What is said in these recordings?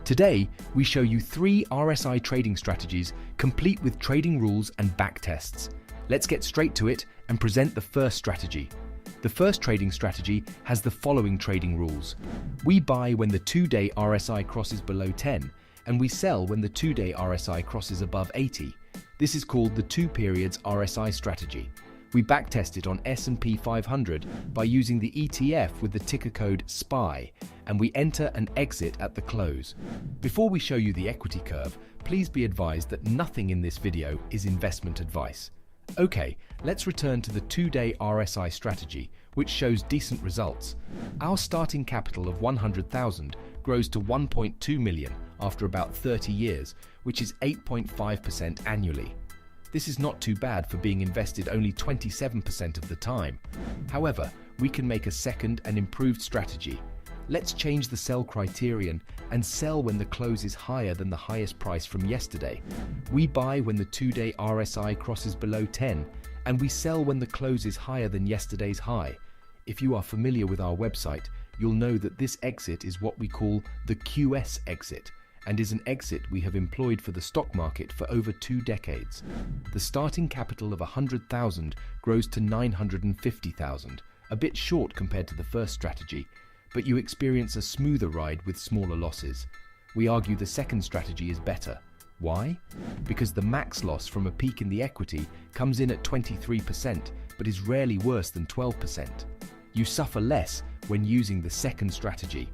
Today, we show you 3 RSI trading strategies complete with trading rules and backtests. Let's get straight to it and present the first strategy. The first trading strategy has the following trading rules. We buy when the 2-day RSI crosses below 10, and we sell when the 2-day RSI crosses above 80. This is called the 2 periods RSI strategy. We backtest it on S&P 500 by using the ETF with the ticker code SPY, and we enter and exit at the close. Before we show you the equity curve, please be advised that nothing in this video is investment advice. Okay, let's return to the 2-day RSI strategy, which shows decent results. Our starting capital of 100,000 grows to 1.2 million after about 30 years, which is 8.5% annually. This is not too bad for being invested only 27% of the time. However, we can make a second and improved strategy. Let's change the sell criterion and sell when the close is higher than the highest price from yesterday. We buy when the 2-day RSI crosses below 10, and we sell when the close is higher than yesterday's high. If you are familiar with our website, you'll know that this exit is what we call the QS exit, and is an exit we have employed for the stock market for over 2 decades. The starting capital of 100,000 grows to 950,000, a bit short compared to the first strategy, but you experience a smoother ride with smaller losses. We argue the second strategy is better. Why? Because the max loss from a peak in the equity comes in at 23%, but is rarely worse than 12%. You suffer less when using the second strategy.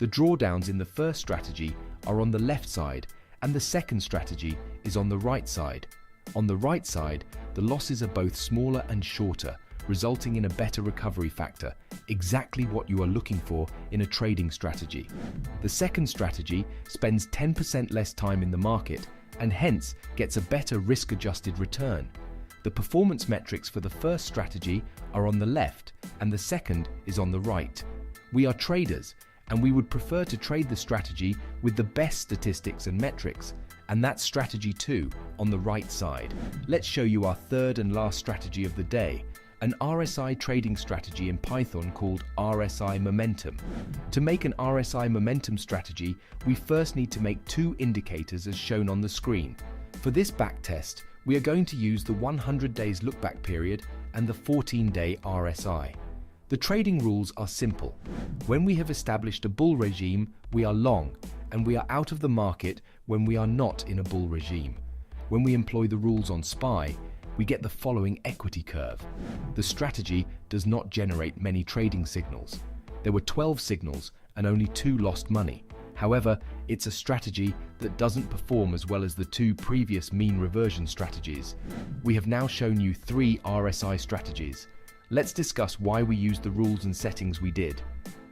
The drawdowns in the first strategy are on the left side, and the second strategy is on the right side. On the right side, the losses are both smaller and shorter, resulting in a better recovery factor, exactly what you are looking for in a trading strategy. The second strategy spends 10% less time in the market and hence gets a better risk-adjusted return. The performance metrics for the first strategy are on the left and the second is on the right. We are traders, and we would prefer to trade the strategy with the best statistics and metrics, and that's strategy 2 on the right side. Let's show you our third and last strategy of the day, an RSI trading strategy in Python called RSI Momentum. To make an RSI Momentum strategy, we first need to make 2 indicators as shown on the screen. For this backtest, we are going to use the 100 days look-back period and the 14-day RSI. The trading rules are simple. When we have established a bull regime, we are long, and we are out of the market when we are not in a bull regime. When we employ the rules on SPY, we get the following equity curve. The strategy does not generate many trading signals. There were 12 signals and only 2 lost money. However, it's a strategy that doesn't perform as well as the 2 previous mean reversion strategies. We have now shown you 3 RSI strategies. Let's discuss why we used the rules and settings we did.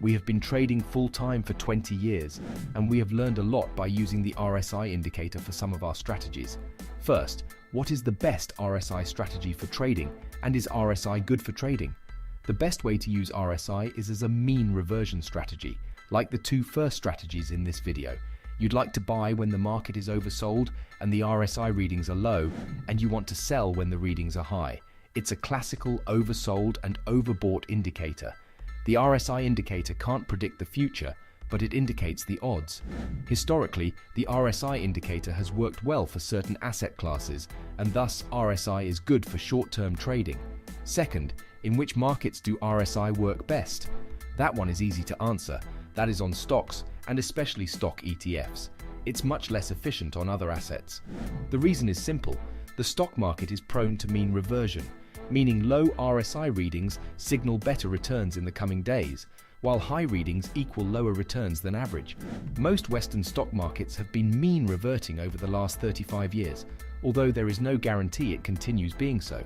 We have been trading full-time for 20 years, and we have learned a lot by using the RSI indicator for some of our strategies. First, what is the best RSI strategy for trading, and is RSI good for trading? The best way to use RSI is as a mean reversion strategy, like the 2 first strategies in this video. You'd like to buy when the market is oversold and the RSI readings are low, and you want to sell when the readings are high. It's a classical oversold and overbought indicator. The RSI indicator can't predict the future, but it indicates the odds. Historically, the RSI indicator has worked well for certain asset classes, and thus RSI is good for short-term trading. Second, in which markets do RSI work best? That one is easy to answer. That is on stocks, and especially stock ETFs. It's much less efficient on other assets. The reason is simple. The stock market is prone to mean reversion, meaning low RSI readings signal better returns in the coming days, while high readings equal lower returns than average. Most Western stock markets have been mean reverting over the last 35 years, although there is no guarantee it continues being so.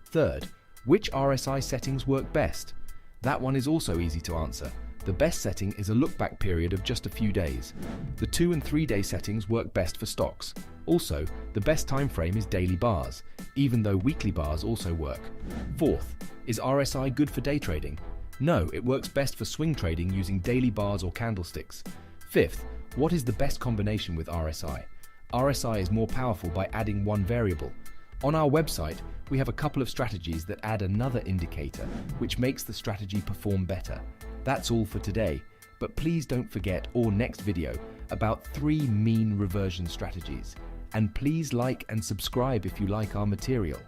Third, which RSI settings work best? That one is also easy to answer. The best setting is a look-back period of just a few days. The 2- and 3-day settings work best for stocks. Also, the best time frame is daily bars, even though weekly bars also work. Fourth, is RSI good for day trading? No, it works best for swing trading using daily bars or candlesticks. Fifth, what is the best combination with RSI? RSI is more powerful by adding one variable. On our website, we have a couple of strategies that add another indicator, which makes the strategy perform better. That's all for today, but please don't forget our next video about 3 mean reversion strategies. And please like and subscribe if you like our material.